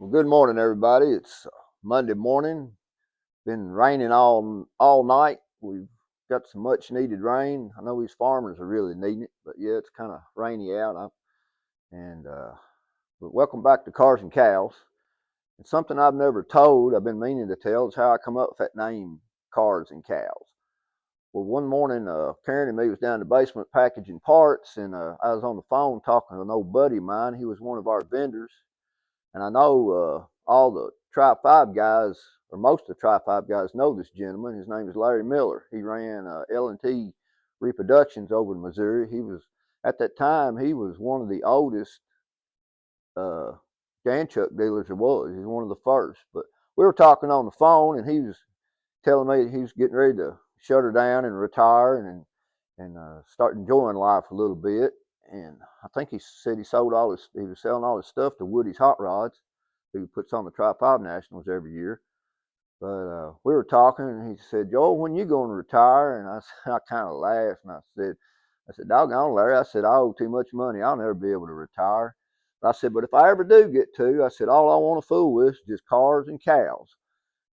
Well, good morning, everybody. It's Monday morning. Been raining all night. We've got some much needed rain. I know these farmers are really needing it, but yeah, it's kind of rainy out. And but welcome back to Cars and Cows. And something I've never told, I've been meaning to tell, is how I come up with that name, Cars and Cows. Well, one morning, Karen and me was down in the basement packaging parts, and I was on the phone talking to an old buddy of mine. He was one of our vendors, and I know all the Tri-5 guys, or most of the Tri-5 guys, know this gentleman. His name is Larry Miller. He ran L&T Reproductions over in Missouri. He was, at that time, he was one of the oldest uh, Dan Chuck dealers there was. He's one of the first. But we were talking on the phone, and he was telling me that he was getting ready to shut her down and retire and start enjoying life a little bit. And I think he said he was selling all his stuff to Woody's Hot Rods, who puts on the Tri-5 Nationals every year. But we were talking, and he said, "Joel, when you going to retire?" And I kind of laughed, and I said, "Doggone, Larry," I said, "I owe too much money. I'll never be able to retire." But I said, "But if I ever do get to," I said, "all I want to fool with is just cars and cows."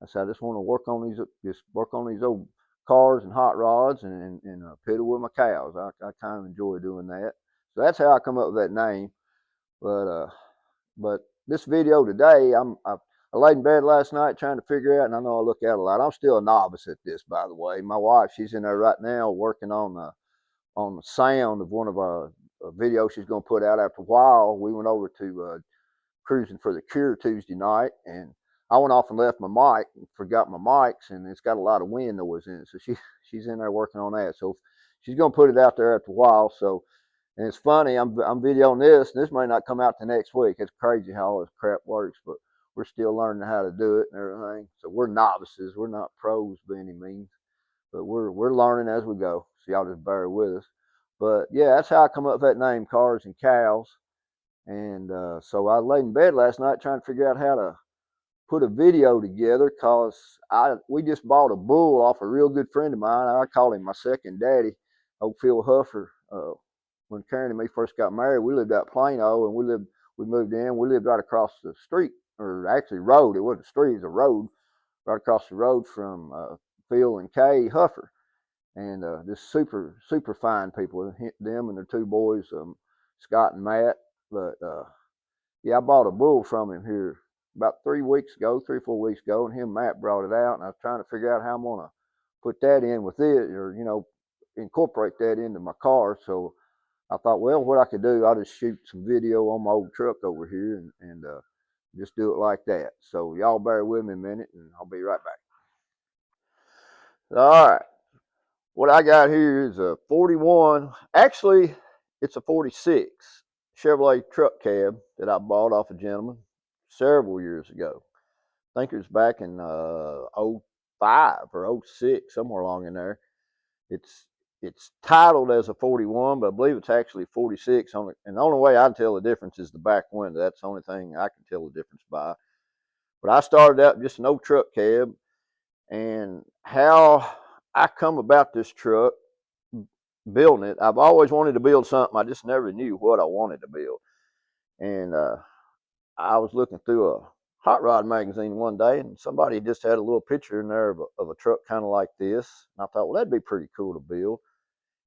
I said, "I just want to work on these old cars and hot rods and piddle with my cows. I kind of enjoy doing that." So that's how I come up with that name. But but this video today, I laid in bed last night trying to figure out, and I know I look out a lot. I'm still a novice at this, by the way. My wife, she's in there right now working on the sound of one of our videos she's going to put out after a while. We went over to cruising for the Cure Tuesday night, and I went off and left my mic, and forgot my mics, and it's got a lot of wind noise in it. So she's in there working on that. So she's gonna put it out there after a while. So, and it's funny, I'm videoing this, and this may not come out to next week. It's crazy how all this crap works, but we're still learning how to do it and everything. So we're novices. We're not pros by any means, but we're learning as we go. So y'all just bear with us. But yeah, that's how I come up with that name, Cars and Cows. And so I laid in bed last night trying to figure out how to put a video together because we just bought a bull off a real good friend of mine. I call him my second daddy, old Phil Huffer. When Karen and me first got married, we lived out Plano, and we moved in. We lived right across the street, or actually road. It wasn't a street; it was a road right across the road from Phil and Kay Huffer, and just super fine people. Them and their two boys, Scott and Matt. But yeah, I bought a bull from him here about 3 weeks ago, 3 or 4 weeks ago, and him and Matt brought it out, and I was trying to figure out how I'm gonna put that in with it, or incorporate that into my car. So I thought, well, what I could do, I'll just shoot some video on my old truck over here and just do it like that. So y'all bear with me a minute, and I'll be right back. All right, what I got here is a 41. Actually, it's a 46 Chevrolet truck cab that I bought off a gentleman several years ago. I think it was back in '05 or '06, somewhere along in there. It's it's titled as a 41, but I believe it's actually 46. And the only way I can tell the difference is the back window. That's the only thing I can tell the difference by. But I started out just an old truck cab, and how I come about this truck building it. I've always wanted to build something. I just never knew what I wanted to build. And I was looking through a hot rod magazine one day, and somebody just had a little picture in there of a truck kind of like this. And I thought, well, that'd be pretty cool to build.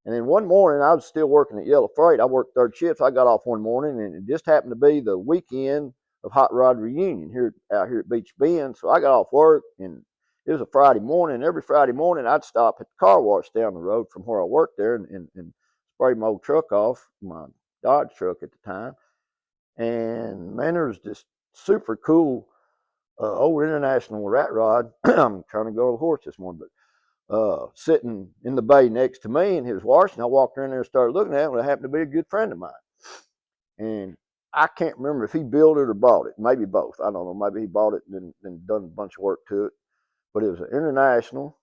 And then one morning, I was still working at Yellow Freight. I worked third shift. I got off one morning, and it just happened to be the weekend of Hot Rod Reunion out here at Beach Bend. So I got off work, and it was a Friday morning. Every Friday morning, I'd stop at the car wash down the road from where I worked there and spray my old truck off, my Dodge truck at the time. And man, there was this super cool old International rat rod. I'm trying to go to the horse this morning, but sitting in the bay next to me, and he was washing. I walked in there and started looking at it, and it happened to be a good friend of mine. And I can't remember if he built it or bought it. Maybe both. I don't know. Maybe he bought it and then done a bunch of work to it. But it was an International,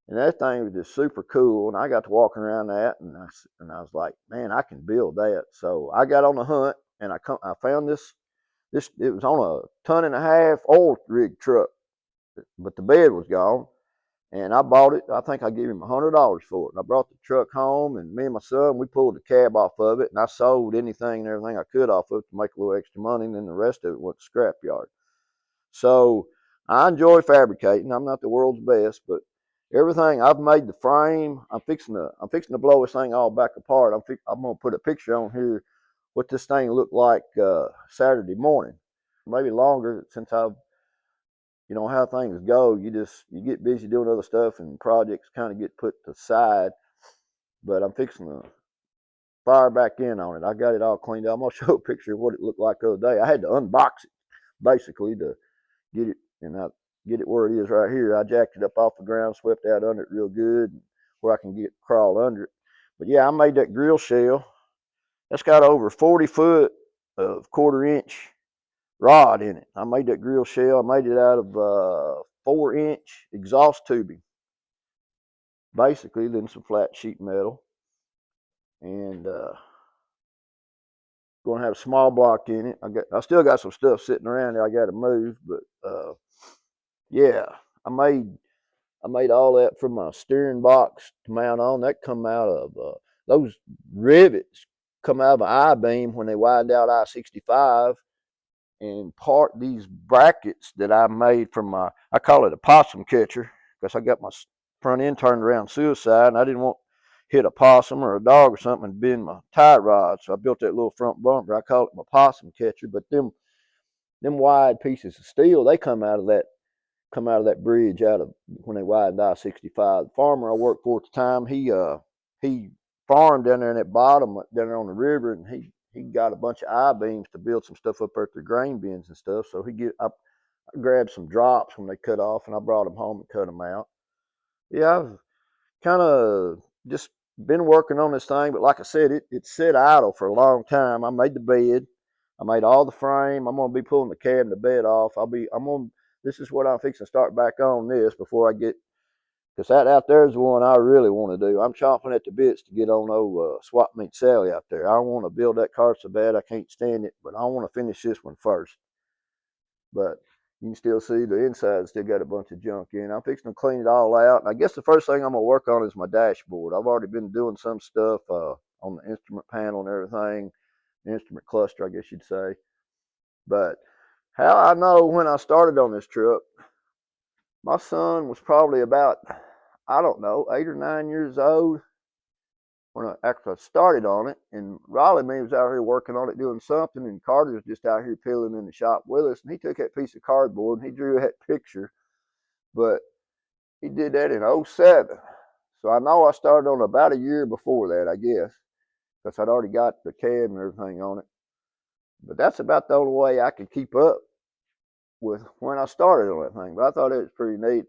and that thing was just super cool. And I got to walking around that, and I was like, man, I can build that. So I got on the hunt, and I found this. It was on a 1.5 ton oil rig truck, but the bed was gone. And I bought it. I think I gave him $100 for it. And I brought the truck home, and me and my son, we pulled the cab off of it, and I sold anything and everything I could off of it to make a little extra money, and then the rest of it went to scrap yard. So I enjoy fabricating. I'm not the world's best, but everything I've made the frame. I'm fixing to blow this thing all back apart. I'm gonna put a picture on here what this thing looked like Saturday morning, maybe longer since I've how things go. You get busy doing other stuff and projects kind of get put to the side. But I'm fixing to fire back in on it. I got it all cleaned up. I'm gonna show a picture of what it looked like the other day. I had to unbox it basically to get it and I get it where it is right here. I jacked it up off the ground, swept out under it real good, where I can get crawl under it. But yeah, I made that grill shell. That's got over 40 foot of 1/4 inch rod in it. I made that grill shell. I made it out of 4-inch exhaust tubing, basically, then some flat sheet metal, and going to have a small block in it. I still got some stuff sitting around there I got to move, but yeah, I made all that from my steering box to mount on. That come out of those rivets come out of an I-beam when they widened out I-65, and part these brackets that I made from I call it a possum catcher because I got my front end turned around suicide and I didn't want to hit a possum or a dog or something and bend my tie rod. So I built that little front bumper. I call it my possum catcher. But them wide pieces of steel, they come out of that bridge out of when they widened I-65. The farmer I worked for at the time, he farmed down there in that bottom down there on the river, and he got a bunch of I-beams to build some stuff up there at the grain bins and stuff. So I grabbed some drops when they cut off, and I brought them home and cut them out. Yeah, I've kind of just been working on this thing, but like I said, it sat idle for a long time. I made the bed, I made all the frame. I'm gonna be pulling the cab and the bed off. This is what I'm fixing to start back on this before I get, because that out there is the one I really want to do. I'm chomping at the bits to get on old Swap Meet Sally out there. I want to build that car so bad I can't stand it, but I want to finish this one first. But you can still see the inside still got a bunch of junk in. I'm fixing to clean it all out. And I guess the first thing I'm going to work on is my dashboard. I've already been doing some stuff on the instrument panel and everything, the instrument cluster, I guess you'd say. But how I know when I started on this truck, my son was probably about, I don't know, 8 or 9 years old when I started on it. And Raleigh and me was out here working on it doing something, and Carter was just out here peeling in the shop with us. And he took that piece of cardboard and he drew that picture, but he did that in '07. So I know I started on about a year before that, I guess, because I'd already got the cab and everything on it. But that's about the only way I could keep up with when I started on that thing. But I thought it was pretty neat.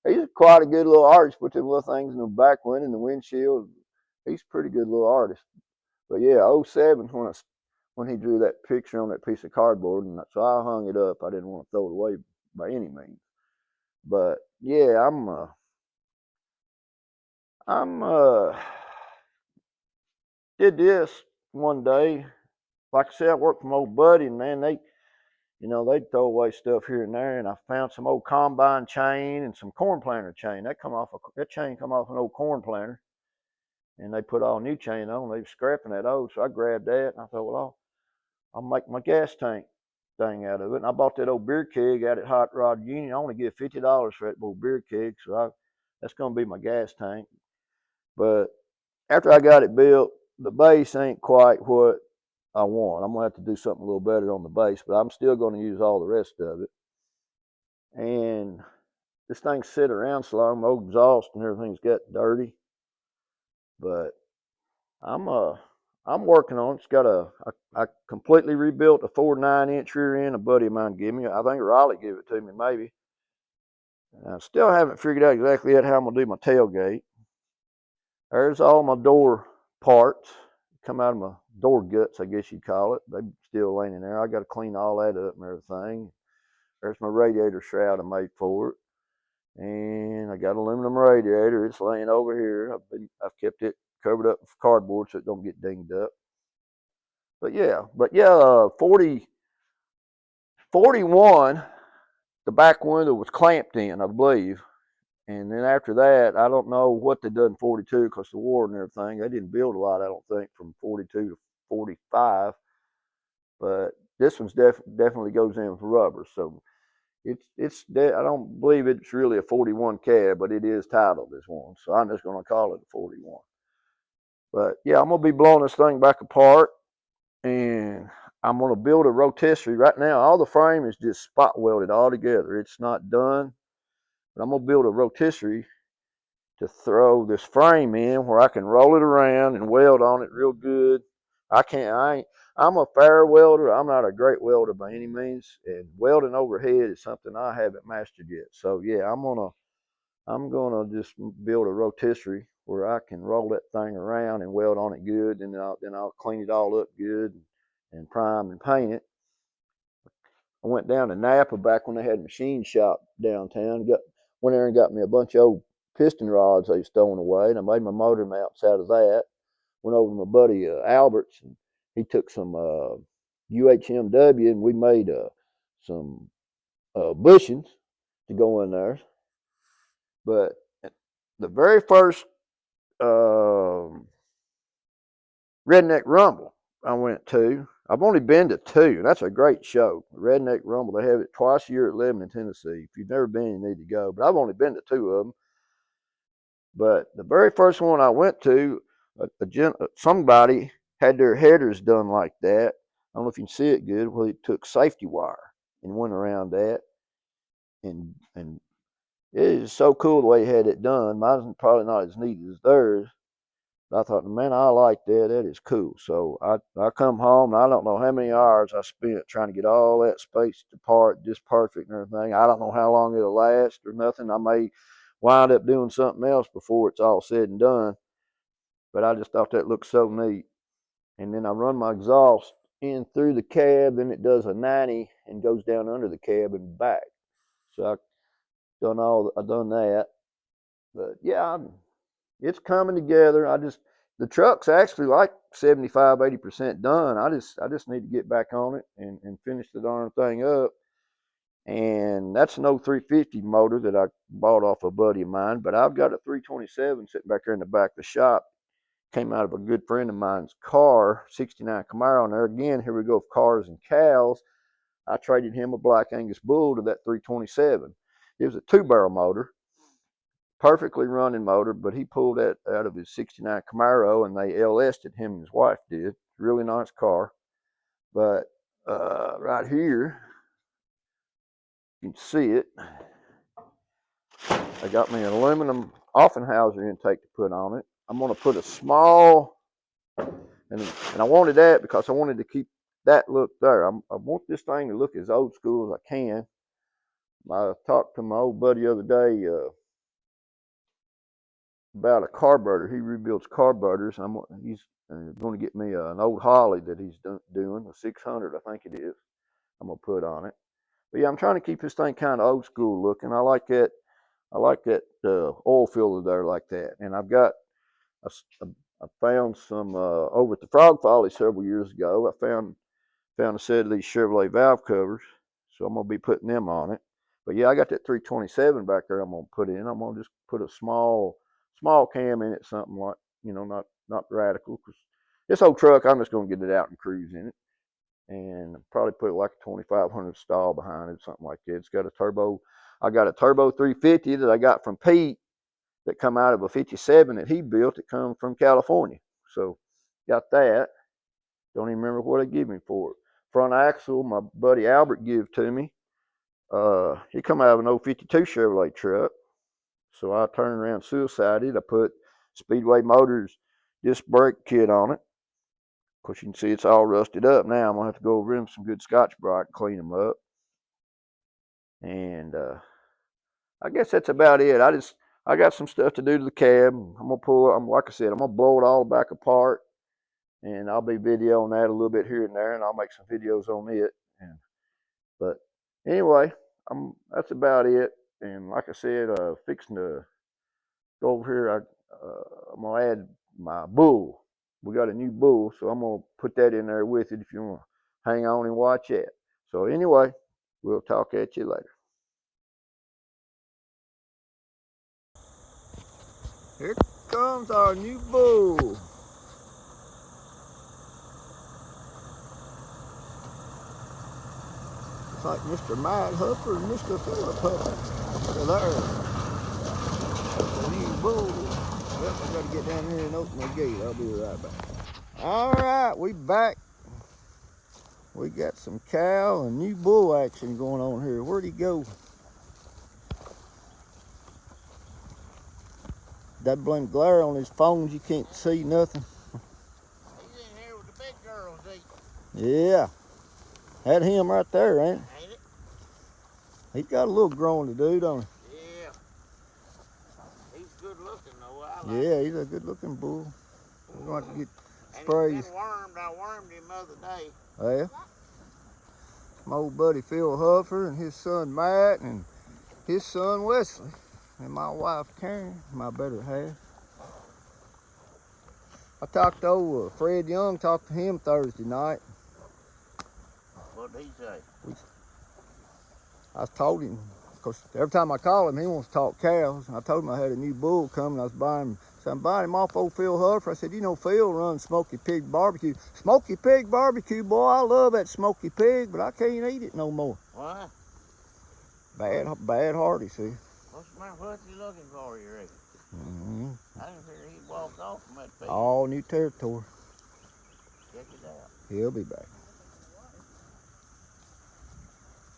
He's quite a good little artist. Put them little things in the back window and the windshield. He's a pretty good little artist. But yeah, '07 when he drew that picture on that piece of cardboard, and so I hung it up. I didn't want to throw it away by any means. But yeah, I'm did this one day. Like I said, I worked for my old buddy, and man, they'd throw away stuff here and there, and I found some old combine chain and some corn planter chain. That chain come off an old corn planter, and they put all new chain on. They were scrapping that old, so I grabbed that, and I thought, well, I'll make my gas tank thing out of it. And I bought that old beer keg out at Hot Rod Union. I only get $50 for that old beer keg, so that's gonna be my gas tank. But after I got it built, the base ain't quite what I want. I'm gonna have to do something a little better on the base, but I'm still gonna use all the rest of it. And this thing sit around so long, my old exhaust and everything's got dirty. But I'm I'm working on it. It's got I completely rebuilt a 4 9-inch rear end a buddy of mine gave me. I think Raleigh gave it to me maybe. I still haven't figured out exactly yet how I'm gonna do my tailgate. There's all my door parts. Come out of my door guts, I guess you'd call it. They're still laying in there. I got to clean all that up and everything. There's my radiator shroud I made for it, and I got an aluminum radiator. It's laying over here. I've kept it covered up with cardboard so it don't get dinged up. But yeah, 41, the back window was clamped in, I believe. And then after that, I don't know what they done in 42 because the war and everything. They didn't build a lot, I don't think, from 42 to 45. But this one's definitely goes in for rubber. So It's I don't believe it's really a 41 cab, but it is titled as one. So I'm just gonna call it a 41. But yeah, I'm gonna be blowing this thing back apart, and I'm gonna build a rotisserie. Right now, all the frame is just spot welded all together. It's not done, but I'm gonna build a rotisserie to throw this frame in where I can roll it around and weld on it real good. I'm a fair welder. I'm not a great welder by any means, and welding overhead is something I haven't mastered yet. So yeah, I'm gonna just build a rotisserie where I can roll that thing around and weld on it good, and then I'll clean it all up good and prime and paint it. I went down to Napa back when they had a machine shop downtown. Went there and got me a bunch of old piston rods they stolen away, and I made my motor mounts out of that. Went over to my buddy Albert's, and he took some UHMW, and we made some bushings to go in there. But the very first um Redneck Rumble I went to. I've only been to two. That's a great show. Redneck Rumble. They have it twice a year at Lebanon, Tennessee. If you've never been, you need to go. But I've only been to two of them. But the very first one I went to, somebody had their headers done like that. I don't know if you can see it good. Well, he took safety wire and went around that, and it is so cool the way he had it done. Mine's probably not as neat as theirs. I thought, man, I like that. That is cool. So I come home, and I don't know how many hours I spent trying to get all that spaced apart just perfect and everything. I don't know how long it'll last or nothing. I may wind up doing something else before it's all said and done. But I just thought that looked so neat. And then I run my exhaust in through the cab, then it does a 90 and goes down under the cab and back. So I've done that. But yeah, it's coming together. The truck's actually like 75, 80% done. I just need to get back on it and finish the darn thing up. And that's an 0350 motor that I bought off a buddy of mine. But I've got a 327 sitting back there in the back of the shop. Came out of a good friend of mine's car, 69 Camaro. And there again, here we go with cars and cows. I traded him a Black Angus bull to that 327. It was a 2-barrel motor, perfectly running motor, but he pulled that out of his 69 Camaro, and they LS'd it, him and his wife did. Really nice car. But right here, you can see it. They got me an aluminum Offenhauser intake to put on it. I'm going to put a small, and I wanted that because I wanted to keep that look there. I want this thing to look as old school as I can. I talked to my old buddy the other day about a carburetor. He rebuilds carburetors. He's going to get me an old Holly that he's doing, a 600, I think it is. I'm going to put on it. But yeah, I'm trying to keep this thing kind of old school looking. I like that. I like that oil filter there like that. And I found some over at the Frog Folly several years ago. I found a set of these Chevrolet valve covers, so I'm gonna be putting them on it. But yeah, I got that 327 back there. I'm gonna put in. I'm gonna just put a small cam in it, something like, not radical, because this old truck, I'm just gonna get it out and cruise in it, and probably put like a 2500 stall behind it, something like that. It's got a turbo. I got a turbo 350 that I got from Pete that come out of a 57 that he built that come from California. So got that. Don't even remember what they give me for it. Front axle, my buddy Albert gave to me. He come out of an 052 Chevrolet truck. So I turned around suicided. I put Speedway Motors disc brake kit on it. Of course, you can see it's all rusted up now. I'm going to have to go over them some good Scotch-Brite and clean them up. And I guess that's about it. I got some stuff to do to the cab. Like I said, I'm going to blow it all back apart. And I'll be videoing that a little bit here and there, and I'll make some videos on it. But anyway, that's about it. And like I said, fixing to go over here. I'm gonna add my bull. We got a new bull, so I'm gonna put that in there with it if you want to hang on and watch it. So anyway, we'll talk at you later. Here comes our new bull. Looks like Mr. Mad Hupper and Mr. Philip Hupper. So there's the new bull. Yep, I gotta get down here and open the gate. I'll be right back. All right, we back. We got some cow and new bull action going on here. Where'd he go? That blame glare on his phones, you can't see nothing. He's in here with the big girls eating. Yeah. Had him right there, ain't it? Ain't it? He's got a little growing to do, don't he? Yeah. He's good looking though. I like Yeah, him. he's a good looking bull. We're going to have to get And sprays. he's been wormed. I wormed him the other day. Oh, yeah? My old buddy Phil Huffer and his son Matt and his son Wesley and my wife Karen, my better half. I talked to Fred Young, talked to him Thursday night. What did he say? I told him, because every time I call him, he wants to talk cows. And I told him I had a new bull coming. I was buying him. So I'm buying him off old Phil Huffer. I said, you know, Phil runs Smoky Pig Barbecue. Smoky Pig Barbecue, boy, I love that Smoky Pig, but I can't eat it no more. Why? Bad heart, he said. What's the matter? What's he looking for, you reckon? I didn't figure he'd walk off from that pig. All new territory. Check it out. He'll be back.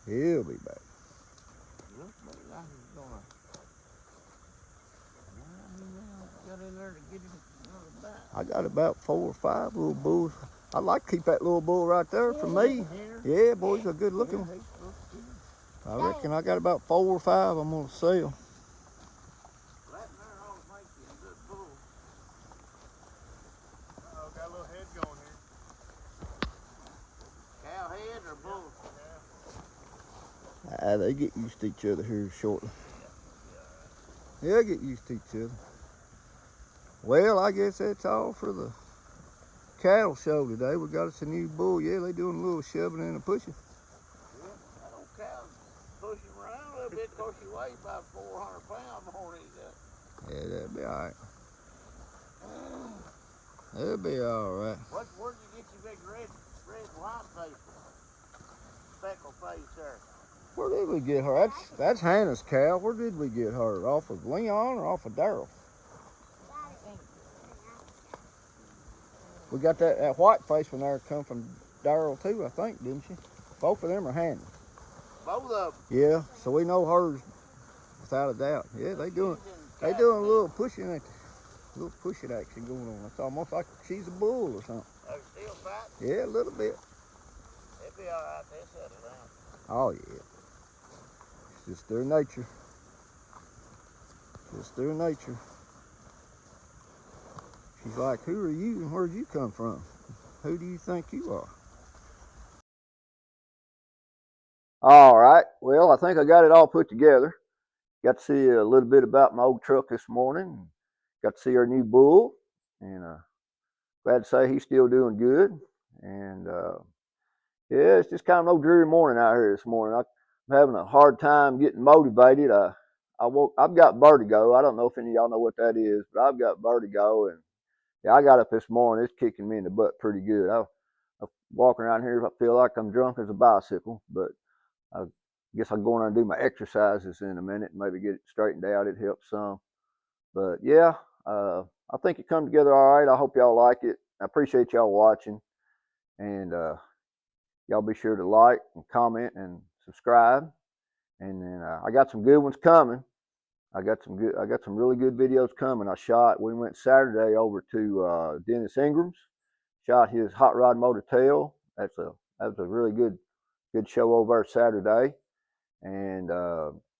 He'll be back. Looks to me like he's gonna. Well, he got in there to get him another bite. I got about 4 or 5 little bulls. I'd like to keep that little bull right there for me. Yeah, boy, he's a good looking one. I reckon I got about 4 or 5 I'm gonna sell. Letting there ought to make you a good bull. Oh, got a little head going here. Cow head or bull? They get used to each other here shortly. Yeah, get used to each other. Well, I guess that's all for the cattle show today. We got us a new bull. Yeah, they doing a little shoving and a pushing. Yeah, that old cow's pushing around a little bit. Of course, she weighs about 400 pounds more than he does. Yeah, that'll be all right. That'll be all right. Where'd you get your big red and white face from? Speckle face there. Where did we get her? That's Hannah's cow. Where did we get her? Off of Leon or off of Darrell? We got that white face one there come from Darrell too, I think, didn't she? Both of them are Hannah. Both of them. Yeah, so we know hers without a doubt. Yeah, they doing a little pushing action going on. It's almost like she's a bull or something. Are they still fighting? Yeah, a little bit. They'll be all right. They'll settle down. Oh yeah. It's just their nature. Just their nature. She's like, who are you and where'd you come from? Who do you think you are? All right. Well, I think I got it all put together. Got to see a little bit about my old truck this morning. Got to see our new bull. And glad to say he's still doing good. And yeah, it's just kind of no dreary morning out here this morning. I'm having a hard time getting motivated. I've got vertigo. I don't know if any of y'all know what that is, but I've got vertigo, and yeah, I got up this morning. It's kicking me in the butt pretty good. I walk around here. I feel like I'm drunk as a bicycle, but I guess I'll go on and do my exercises in a minute and maybe get it straightened out. It helps some. But yeah, I think it come together all right. I hope y'all like it. I appreciate y'all watching, and y'all be sure to like and comment and subscribe. And then I got some good ones coming. I got some really good videos coming. We went Saturday over to Dennis Ingram's, shot his hot rod motortail. That was a really good show over Saturday. And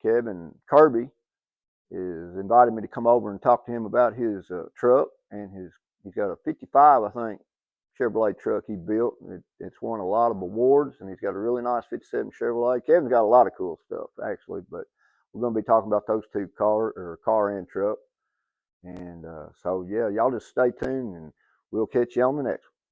Kevin Kirby is invited me to come over and talk to him about his truck, and he's got a 55, I think, Chevrolet truck he built. It's won a lot of awards, and he's got a really nice 57 Chevrolet. Kevin's got a lot of cool stuff, actually, but we're going to be talking about those two car and truck. And so, yeah, y'all just stay tuned, and we'll catch you on the next one.